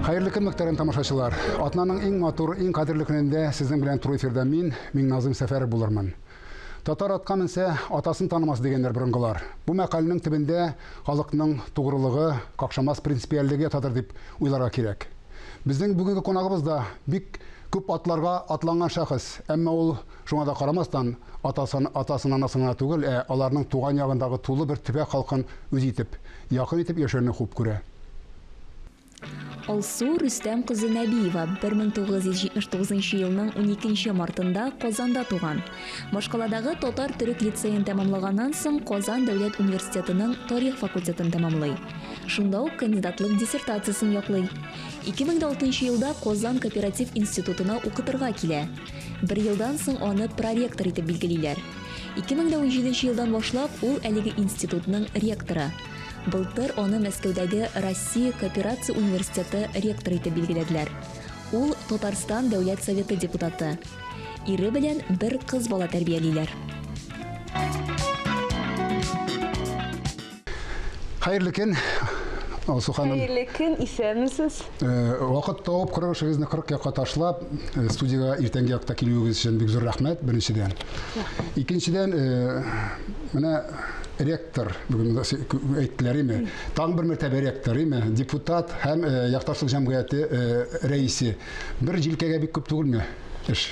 Hayırlı kın мөхтәрәм тамашачылар. Атнаның иң матур, иң кадерле көнендә сезнең белән туры эфирдә мин Назым Сәфәров булырмын. Татар атка менсә, атасын танымас дигәннәр борынгылар. Бу мәкаләнең төбендә халыкның тугрылыгы, какшамас принципиальлеге ятадыр дип уйларга кирәк. Безнең бүгенге кунагыбыз да бик күп атларга атланган шәхес, әмма ул шуңа да карамастан атасын анасына түгел, аларның туган ягындагы тулы бер төбәк халкын үз итеп, якын итеп яшәрне хуп күрә. Алсу Рүстәм кызы Нәбиева 1979 елның 12 мартында Казанда туган. Башкаладагы татар-төрек лицейын тәмамлаганнан соң Казан дәүләт университетының тарих факультетын тәмамлый. Шунда ук кандидатлык диссертациясын яклый. 2006 елда Казан кооператив институтына укытырга килә. Бер елдан соң аны проректор итеп билгелиләр. 2017 елдан башлап ул әлеге институтның ректоры. Былтыр аны Мәскәүдәге Россия кооперация университеты ректоры итеп билгеләделәр. Ул Татарстан дәүләт советы депутаты. Ире белән бер кыз бала тәрбиялиләр. Хәерле көн, Алсу ханым. Хәерле көн, исәнмесез? Вакыт тауып карашыгызны 40 якка ташлап, студияга иртәнге якта килүегез өчен бик зур рәхмәт, беренчедән. Икенчедән, менә ректор, бүген әйттеләр име, таң бер мәртәбә ректор име, депутат һәм якташлык җәмгыяте рәисе. Бер җилкәгә бик күп түгелме эш?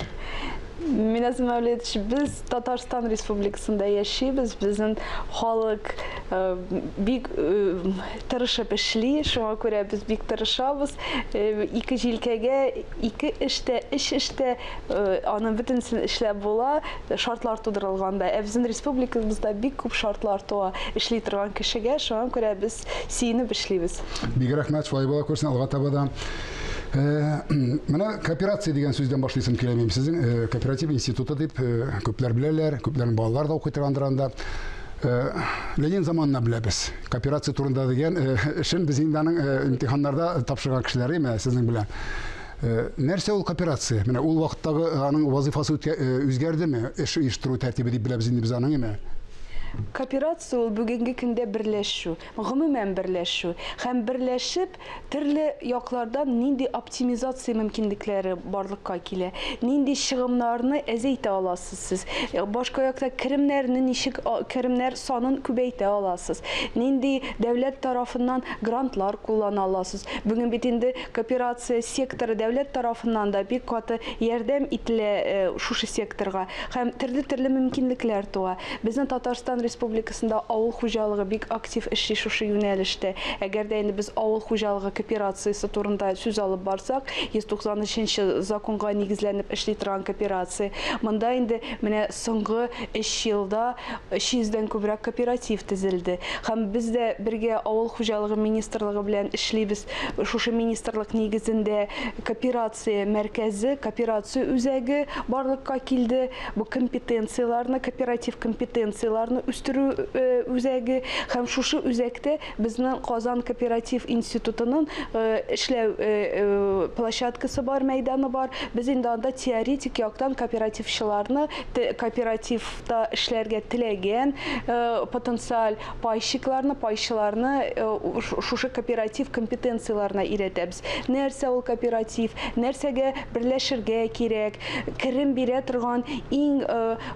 Назым Мәүлетович, без Татарстан Республикасында яшибез, безнең халык бик тырышып эшли, шуңа күрә без бик тырышабыз. Ике җилкәгә, ике эштә аның бөтенсен эшләп була, шартлар тудырылганда. Безнең республикабызда бик күп шартлар туа эшли торган кешегә, шуңа күрә без сөенеп эшлибез. Бик рәхмәт, шулай була күрсен, алга таба да. Менә кооперация дигән сүздән башлыйсым килә минем. Сезнең кооператив институты дип күпләр беләләр, күпләрнең балалар да укый торгандыр анда. Ленин заманына беләбез. Кооперация турында дигән эшен без инде аның имтиханнарда тапшырган кешеләр име сезнең белән. Нәрсә ул кооперация? Менә ул вакыттагы аның вазифасы үзгәрдеме? Эш оештыру тәртибе дип беләбез инде без аның име? Кооперация ул бүгенге көндә берләшү, гомумән берләшү. Һәм берләшеп, төрле яклардан нинди оптимизация мөмкинлекләре барлыкка килә. Нинди чыгымнарны әзәйтә аласыз сез. Башка якта керемнәрне ничек керемнәр санын күбәйтә аласыз. Нинди дәүләт тарафыннан грантлар куллана аласыз. Бүген бит инде кооперация секторы дәүләт тарафыннан да бик каты ярдәм ителә шушы секторга. Һәм төрле мөмкинлекләр туа. Безнең Татарстан Республикасында авыл хуҗалыгы бик актив эшли шушы юнәлештә. Әгәр дә инде без авыл хуҗалыгы кооперациясе турында сүз алып барсак, 193 законга нигезләнеп эшли торган кооперация. Монда инде менә соңгы 3 елда 300дән күбрәк кооператив төзелде. Һәм без дә бергә авыл хуҗалыгы министрлыгы белән эшлибез. Шушы министрлык нигезендә кооперация мәркәзе, кооперация үзәге барлыкка килде. Бу компетенцияларны, кооператив компетенцияларны үстерү үзәге һәм шушы үзәктә безнең Казан кооператив институтының эшләү площадкасы бар, мәйданы бар. Без инде анда теоретик яктан кооперативчыларны, кооперативта эшләргә теләгән потенциаль пайчыларны шушы кооператив компетенцияларына өйрәтәбез. Нәрсә ул кооператив, нәрсәгә берләшергә кирәк, керем бирә торган иң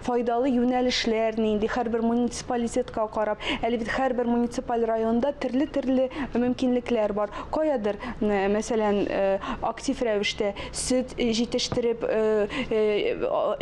файдалы юнәлешләр нинди, һәрбер муниципалитетка карап, әле бит һәрбер муниципаль районда төрле мөмкинлекләр бар. Каядыр, мәсәлән, актив рәвештә сөт җитештереп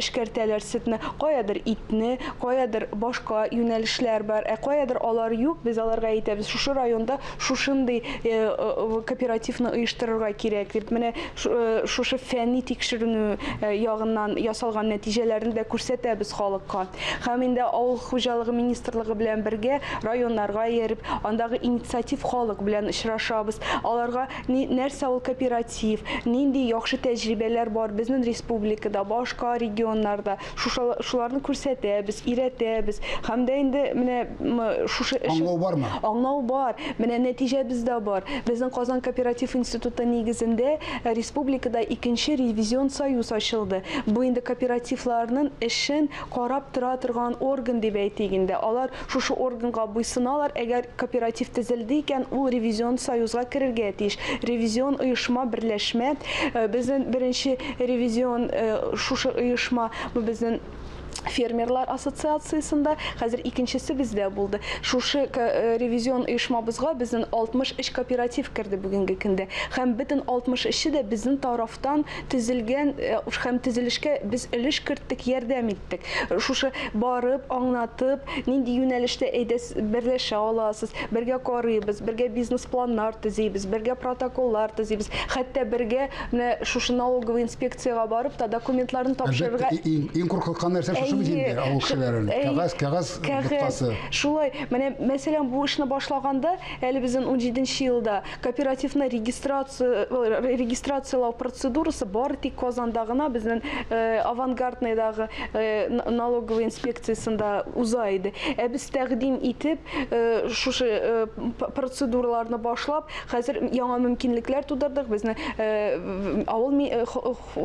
эшкәртәләр сөтне, каядыр итне, каядыр башка юнәлешләр бар. Каядыр алар юк, без аларга әйтәбез, шушы районда шушындый кооперативны оештырырга кирәк дип, менә шушы фәнни тикшеренү ягыннан ясалган нәтиҗәләрне дә күрсәтәбез халыкка. Һәм инде авыл хуҗалыгы министрлыгы белән бергә районнарга йөреп, андагы инициатив халык белән очрашабыз. Аларга нәрсә ул кооператив, нинди яхшы тәҗрибәләр бар безнең республикада, башка регионнарда, шуларны күрсәтәбез, өйрәтәбез. Һәм дә инде менә шушы аңлау бармы? Аңлау бар. Менә нәтиҗә бездә бар. Безнең Казан кооператив институты нигезендә республикада 2нче ревизион союз ачылды. Бу инде кооперативларның эшен карап тора торган орган дип әйтик инде. Алар шушы органга буйсыналар, әгәр кооператив төзелде икән, ул ревизион союзга керергә тиеш. Ревизион оешма, берләшмә. Безнең беренче ревизион шушы оешма безнең фермерлар ассоциациясында, хәзер икенчесе бездә булды. Шушы ревизион оешмабызга безнең 63 кооператив керде бүгенге көндә. Һәм бөтен 63-і дә безнең тарафтан төзелгән, һәм төзелешкә без өлеш керттек, ярдәм иттек. Шушы барып, аңлатып, нинди юнәлештә әйдәс берләшә аласыз, бергә карыйбыз, бергә бизнес планнар төзибез, бергә протоколлар төзибез. Хәтта бергә шушы налоговый инспекцияга барып та документларын тапшырырга. Иң куркыткан нәрсә шушы бит инде, авыл кешеләрен. Кәгазь боткасы. Шулай, менә мәсәлән бу эшне башлаганда, әле безнең 17нче елда кооперативны регистрациялау процедурасы бар тик Казанда гына, безнең авангардныйдагы налоговый инспекциясында уза иде. Без тәкъдим итеп, шушы процедураларны башлап, хәзер яңа мөмкинлекләр тудырдык. Безнең авыл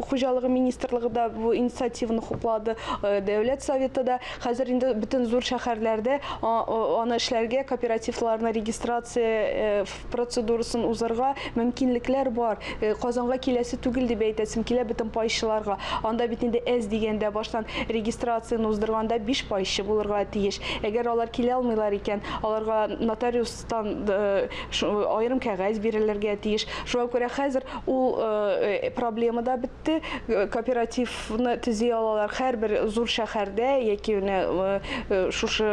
хуҗалыгы министрлыгы да бу инициативаны хуплады. Дәүләт советы да хәзер инде бөтен зур шәһәрләрдә аны эшләргә, кооперативларны регистрация процедурасын узарга мөмкинлекләр бар. Казанга киләсе түгел дип әйтәсем килә бөтен пайчыларга. Анда бит инде әз дигәндә баштан регистрацияны уздырганда 5 пайчы булырга тиеш. Әгәр алар килә алмыйлар икән, аларга нотариустан аерым кәгазь бирелергә тиеш. Шуңа күрә хәзер ул проблема да бетте. Кооперативны төзи алалар һәрбер зур шәһәрдә яки шушы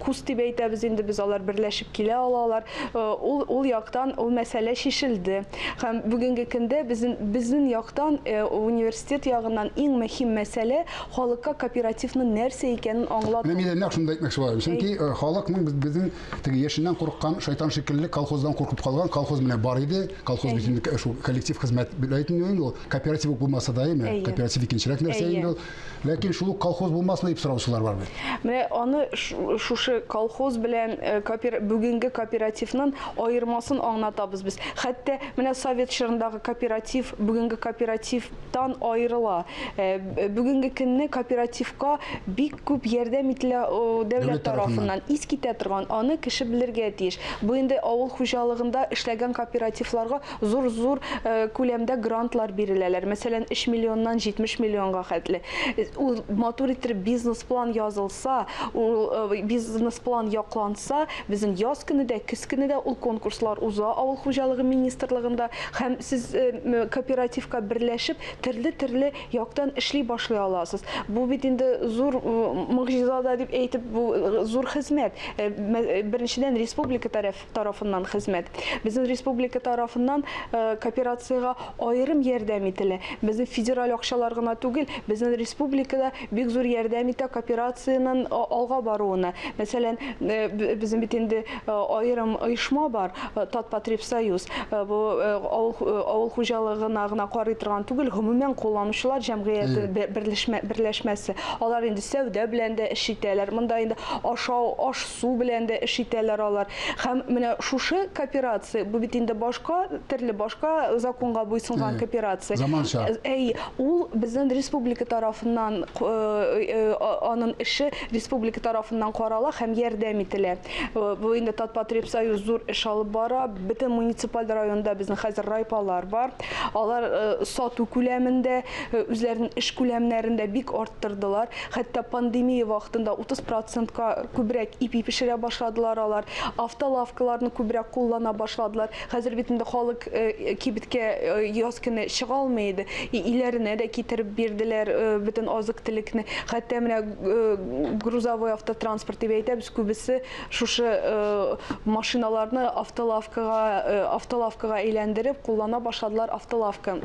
кус дип әйтәбез инде без, алар берләшеп килә алалар. Ул яктан ул мәсьәлә шишелде. Һәм бүгенге көндә безнең яктан университет ягыннан иң мөһим мәсьәлә халыкка кооперативның нәрсә икәнен аңлату. Менә нәкъ шунда әйтмәкче булам. Чөнки халыкның безнең теге яшеннән курыккан, шайтан шикелле колхоздан куркып калган, колхоз менә бар иде. Колхоз бит инде шул коллектив хезмәт биләйтен инде, кооператив булмаса да име, кооператив икенчерәк нәрсә инде. Ләкин шул колхоз булмасын дип сораучылар бар бит. Менә аны шушы колхоз белән бүгенге кооперативның аермасын аңлатабыз без. Хәтта менә совет чорындагы кооператив бүгенге кооперативтан аерыла. Бүгенге көнне кооперативка бик күп ярдәм ителә дәүләт тарафыннан. Ис китә торган, аны кеше белергә тиеш. Бу инде авыл хуҗалыгында эшләгән кооперативларга зур күләмдә грантлар биреләләр. Мәсәлән, 3 миллионнан 70 миллионга хәтле. Ул матур итеп бизнес план язылса, ул бизнес план якланса, безнең яз көнендә, көз көнендә ул конкурслар уза авыл хуҗалыгы министрлыгында, һәм сез кооперативка берләшеп төрле яктан эшли башлый аласыз. Бу бит инде зур мөгъҗиза дип әйтеп, бу зур хезмәт. Беренчедән республика тарафыннан хезмәт. Безнең республика тарафыннан кооперациягә аерым ярдәм ителә. Безнең федераль акчалар гына түгел, безнең республикада бик зур ярдәм итә кооперациянең алга баруына. Мәсәлән, безнең бит инде аерым оешма бар, Татпотребсоюз. Бу авыл хуҗалыгына гына карый торган түгел, гомумән кулланучылар җәмгыяте берләшмәсе. Алар инде сәүдә белән дә эш итәләр. Монда инде аш-су белән дә эш итәләр алар. Һәм менә шушы кооперация, бу бит инде башка законга буйсынган кооперация. Заманча. Ул безнең республика тарафыннан аның эше республика тарафыннан карала һәм ярдәм ителә. Бу инде Татпотребсоюз зур эш алып бара. Бөтен муниципаль районда безнең хәзер райпалар бар. Алар сату күләмендә, үзләренең эш күләмнәрендә бик арттырдылар. Хәтта пандемия вакытында 30%-ка күбрәк ипи пешерә башладылар алар. Автолавкаларны күбрәк куллана башладылар. Хәзер бит инде халык кибеткә яз көне чыга алмый иде. Иләренә дә китереп бирделәр бөтен азык-төлекне. Хәтта менә грузовой автотранспорт дип әйтәбез, күбесе шушы машиналарны автолавкага әйләндереп куллана башладылар, автолавка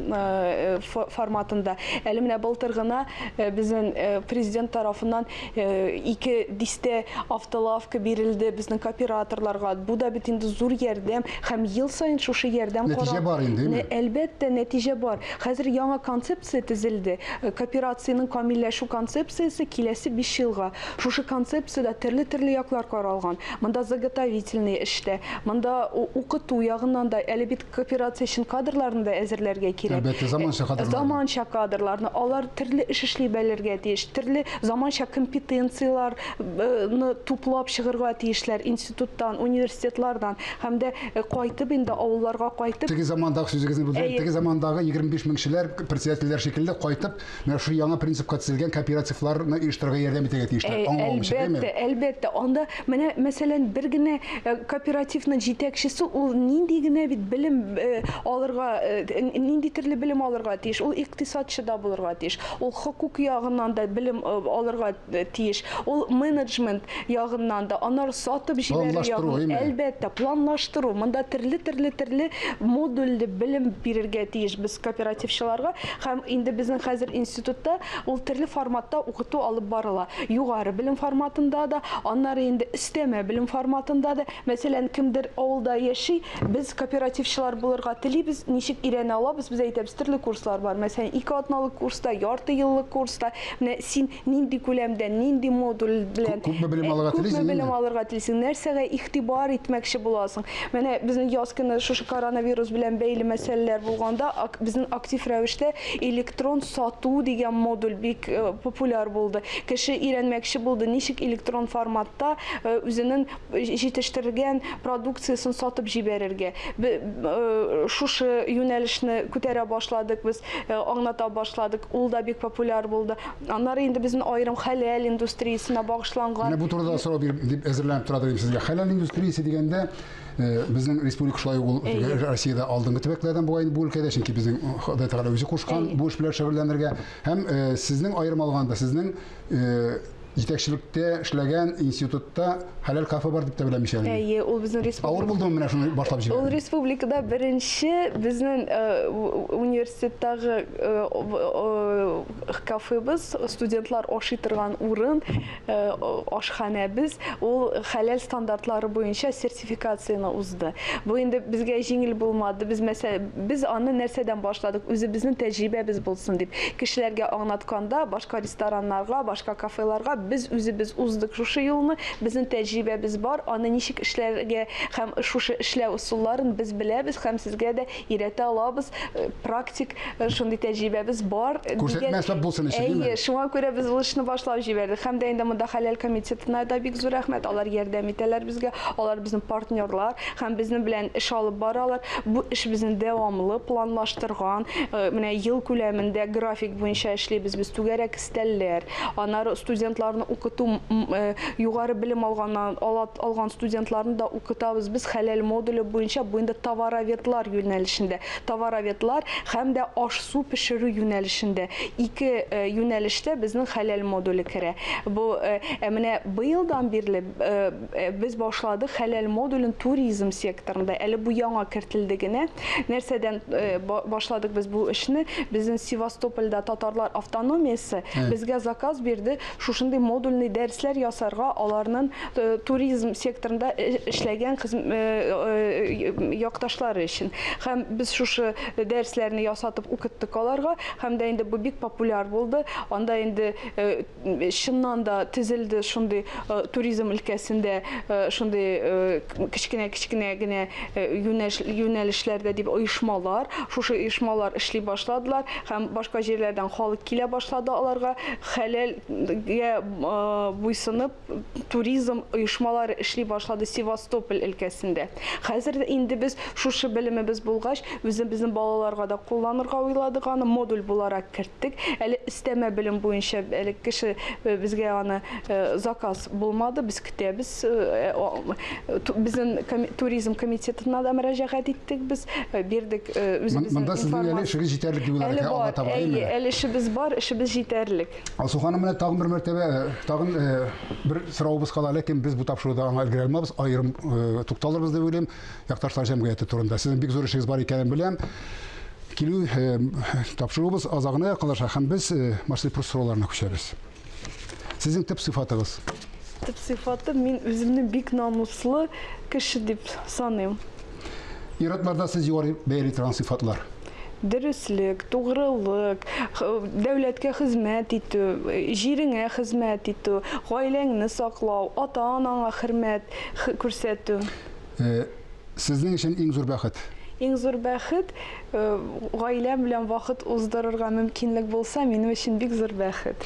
форматында. Әле менә былтыр гына безнең президент тарафыннан 2 дистә автолавка бирелде безнең кооператорларга. Бу да бит инде зур ярдәм, һәм ел сайын шушы ярдәм нәтиҗә бар инде. Әлбәттә нәтиҗә бар. Хәзер яңа концепция төзелде. Кооперациянең камилләшү концепциясе концепциясы киләсе 5 елга. Шушы концепцияда төрле яклар каралган. Монда заготовительный эштә, монда укыту ягыннан да әле бит кооперация өчен кадрларны да әзерләргә кирәк. Әлбәттә, заманча кадрлар. Заманча кадрларны, алар төрле эш эшли белергә тиеш, төрле заманча компетенцияларны туплап чыгарга тиешләр институттан, университетлардан, һәм дә кайтып инде авылларга кайтып. Теге замандагы сүзегезне бүлдереп, теге замандагы 25 мең кешеләр, председательләр шикелле кайтып, менә шу яңа принципка төзелгән кооперативларны оештырырга ярдәм итәргә тиешләр. Әлбәттә, анда менә мәсәлән бер генә кооперативның җитәкчесе ул нинди генә бит белем алырга, нинди төрле белем алырга тиеш, ул икътисадчы да булырга тиеш, ул хукук ягыннан да белем алырга тиеш, ул менеджмент ягыннан да, анар сатып җибәрү ягын, әлбәттә, планлаштыру, монда төрле модульле белем бирергә тиеш без кооперативчыларга, һәм инде безнең хәзер институтта ул төрле форматта укыту алып барыла. Югары белем форматында да, аннары инде өстәмә белем форматында да, мәсәлән, кемдер авылда яши, без кооперативчылар булырга телибез, ничек өйрәнә алабыз, без әйтәбез, төрле курслар бар. Мәсәлән, 2 атналык курста, ярты еллык курста, менә син нинди күләмдә, нинди модуль белән күпме белем алырга телисең, нәрсәгә игътибар итмәкче буласың. Менә безнең яз көне шушы коронавирус белән бәйле мәсьәләләр булганда, безнең актив рәвештә электрон сату дигән модуль бик популяр булды. Кеше өйрәнмәкче булды, ничек электрон форматта үзенең җитештерелгән продукциясын сатып җибәрергә. Шушы юнәлешне күтәрә башладык, без аңлата башладык, ул да бик популяр булды. Аннары инде безнең аерым хәләл индустриясына багышланган. Менә бу турыда сорау дип әзерләнеп тора идем сезгә. Хәләл индустриясе дигәндә безнең республика шулай ул Россиядә алдынгы төбәкләрдән бугай бу өлкәдә, чөнки безнең Ходай Тәгалә үзе кушкан бу эш белән шөгыльләнергә һәм сезнең аерым алганда сезнең җитәкчелектә эшләгән институтта хәләл кафе бар дип тә беләм мишәл. Ул безнең республика. Авыр булдымы менә шуны башлап җибәргән? Ул республикада беренче безнең университеттагы кафебыз, студентлар ашый торган урын, ашханәбез, ул хәләл стандартлары буенча сертификацияны узды. Бу инде безгә җиңел булмады. Без аны нәрсәдән башладык? Үзебезнең тәҗрибәбез булсын дип. Кешеләргә аңлатканда, башка рестораннарга, башка кафеларга biz үзебез уздык шушы юлны, безнең тәҗрибәбез бар, аны ничек эшләргә һәм шушы эшләү усулларын без беләбез һәм сезгә дә өйрәтә алабыз. Практик шундый тәҗрибәбез бар. Күрсәтмәсләп булсын өчен, диме? Шуңа күрә без ул эшне башлап җибәрдек. Һәм дә инде монда хәләл комитетына да бик зур рәхмәт. Алар ярдәм итәләр безгә. Алар безнең партнерлар һәм безнең белән эш алып баралар. Бу эш безнең дәвамлы планлаштырган, менә ел күләмендә график буенча эшлибез. Без түгәрәк истәлләр. Аннары студентлар укыту, югары белем алган студентларны да укытабыз. Без хәләл модуле буенча бу инде товароведлар юнәлешендә. Товароведлар һәм дә аш-су пешерү юнәлешендә. 2 юнәлештә безнең хәләл модуле керә. Бу менә быелдан бирле без башладык хәләл модулен туризм секторында. Әле бу яңа кертелде генә. Нәрсәдән башладык без бу эшне? Безнең Севастопольдә татарлар автономиясе безгә заказ бирде. Шушындай модульный дәресләр ясарга, аларның туризм секторында эшләгән якташлары өчен. Һәм без шушы дәресләрне ясатып укыттык аларга, һәм дә инде бу бик популяр булды. Анда инде чыннан да төзелде шундый туризм өлкәсендә шундый кичкенә генә юнәлешләрдә дип оешмалар. Шушы оешмалар эшли башладылар һәм башка җирләрдән халык килә башлады аларга. Хәләлгә буйсынып туризм оешмалары эшли башлады Севастополь өлкәсендә. Хәзер инде без шушы белемебез булгач, үзебезнең балаларга да кулланырга уйладык, аны модуль буларак керттек. Әле өстәмә белем буенча әле кеше безгә аны заказ булмады, без көтәбез. Безнең туризм комитетына да мөрәҗәгать иттек, без бирдек үзебезнең информация. Монда эшегез җитәрлек дип уйлыйм, аңа таба. Әле эшебез бар, эшебез җитәрлек. Алсу ханым, менә тагын бер мәртәбә, тагын бер сораубыз кала, ләкин без бу тапшыруда аңа өлгерә алмабыз, аерым тукталырбыз дип уйлыйм. Якташлар җәмгыяте турында. Сезнең бик зур эшегез бар икәнен беләм. Килү тапшырубыз азагына якынлаша һәм без машлы сорауларына күчәбез. Сезнең төп сыйфатыгыз? Төп сыйфатым мин үземне бик намуслы кеше дип саныйм. Иратмарда сез югары бәяле торган сыйфатлар. дөрестлек, тугрылык, дәүләткә хезмәт итү, җиреңә хезмәт итү, гаиләңне саклау, ата-анаңа хөрмәт күрсәтү. Сезнең өчен иң зур бәхет? Иң зур бәхет гаиләм белән вакыт уздырырга мөмкинлек булса, минем өчен бик зур бәхет.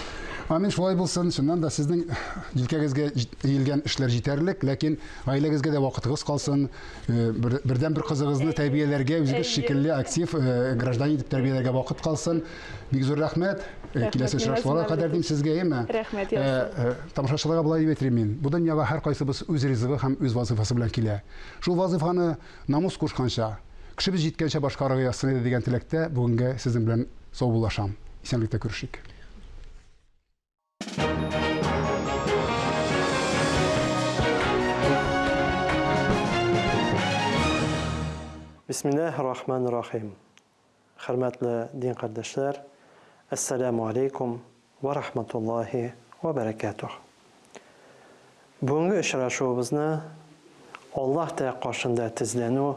Амин, шулай булсын. Шуннан да сезнең җилкәгезгә иелгән эшләр җитәрлек, ләкин гаиләгезгә дә вакытыгыз калсын. Бердән бер кызыгызны тәрбияләргә, үзегез шикелле актив гражданин итеп тәрбияләргә вакыт калсын. Бик зур рәхмәт. Киләсе очрашуларга кадәр дим сезгә, яме? Рәхмәт, тамашачыларга булай дип әйтим мин. Бу дөньяга һәркайсыбыз үз ризыгы һәм үз вазифасы белән килә. Шул вазифаны намус кушканча, кешебез җиткәнчә башкарырга ясый дигән теләктә бүгенгә сезнең белән саубуллашам. Исәнлектә күрешик. Bismillahirrahmanirrahim. Hürmetli din kardeşler, Esselamu Aleyküm ve Rahmetullahi ve Berekatuh. Bugünkü işraşımızda Allah Teala karşında tizlenu,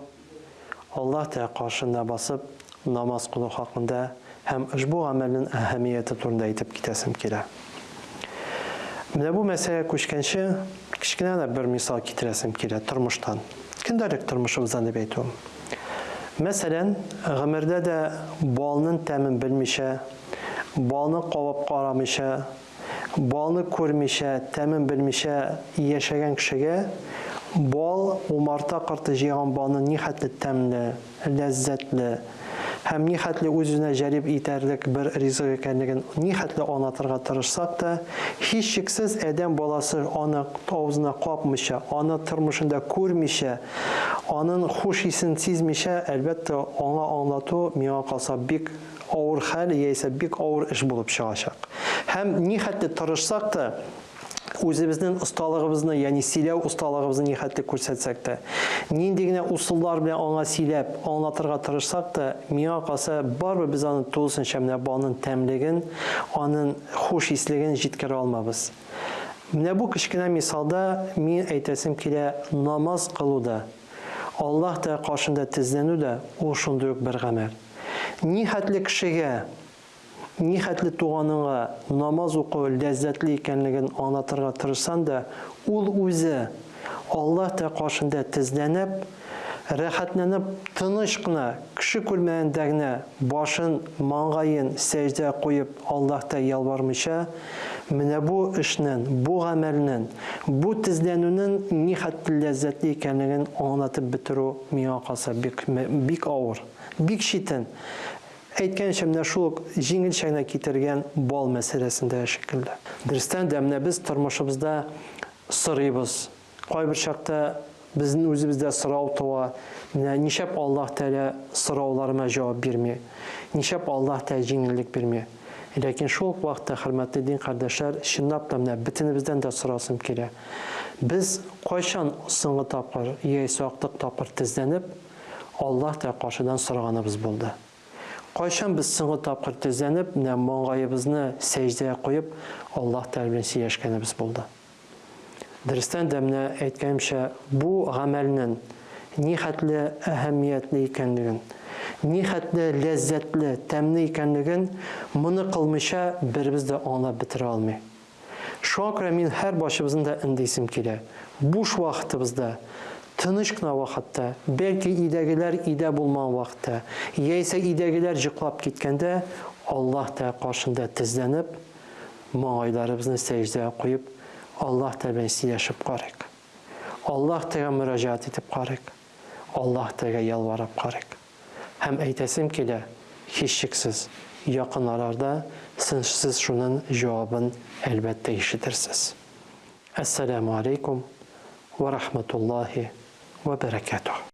Allah Teala karşında basıp namaz kılı hakkında hem bu amelin ehemmiyeti turunda itip gitesim kire. Bu meseleye kuşkenşi kiçkine bir misal getiresim kire turmuştan. Gündelik turmuşumuzdan da beytum. Məsələn, ömürdə də balının təmin bilmişə, balını qovub qaramışə, balını görmüşə, təmin bilmişə yaşayan kişiyə bal umarta qırtı yığan balının nihətli təmli, ləzzətli, həm nihətli özünə cəlib itərlik bir rizq ekənligin nihətli anlatırğa tırışsaq da, hiç şiksiz ədəm balası onu ağzına qapmışə, onu tırmışında görmüşə, onun xoş hissini sezmişə, əlbəttə ona anlatı, miyə qalsa bik ağır xəl, yeysə bik ağır iş bulub çıxacaq. Həm nihətli tırışsaq da, özümüzün ustalığımızı, yəni siləv ustalığımızı nihətli görsətsək də, nindigine usullar bilə ona siləb, anlatırğa tırışsaq da, miyə qalsa barba biz onun tulsun şəmlə bağının təmligin, onun xoş hissligin jitkər almabız. Bu kışkına misalda, min eytəsim ki, namaz qılıda, Allah da qarşında tizlənü də o şunduyuq bir qəmər. Nihətli kişiyə, nihətli tuğanığa namaz oku ləzzətli ikənligin anlatırğa tırışsan da, ol özü Allah da qarşında tizlənib, rəxətlənib, tınışqına, kişi külməyəndəginə başın, manğayın, səcdə qoyub Allah da yalvarmışa, Mənə bu işinin, bu əməlinin, bu tizləninin nihətli ləzzətli ikənligin anlatıb bitiru miyə qalsa bik ağır, bik şitin. Aytgan şəmdə şuluq jingil şəynə getirgən bal məsələsində şəkildə. Diristən dəmnə biz turmuşumuzda sırıyız. Qay bir şəqdə bizin özümüzdə sırav tuğa, nişəb Allah Teala sıravlarıma cavab vermir, nişəb Allah Teala jingillik vermir. Lakin şu vaxtda hürmetli din kardeşler, şındap da bitinimizden de sırasım kere. Biz koyşan sınğı tapır, yeysaqlıq tapır tizlenip, Allah da qarşıdan sırağanımız buldu. Koyşan biz sınğı tapır tizlenip, manğayımızı secdeye koyup, Allah tərbiyesi yaşkanımız buldu. Diristen demne etkenimşe, bu amelinin nihətli, əhəmiyyətli ikənligin, nihətli, ləzzətli, təmli ikənligin bunu qılmışa birimiz də ona bitirə almay. Şu an min hər başımızın da indiysim kilə. Boş vaxtımızda, tınışqına vaxtda, bəlkə idəgilər idə bulman vaxtda, yeysə idəgilər cıqlab gitkəndə Allah da qarşında tizlənib, mağaylarımızı secdəyə qoyub, Allah təbəsi yaşıb qarıq. Allah təqə müracaat edib qarıq. Allah təqə yalvarıb qarıq. Hem eytesim ki de hiç şıksız yakın ararda siz şunun cevabını elbette işitirsiniz. Esselamu Aleyküm ve Rahmetullahi ve Berekatuhu.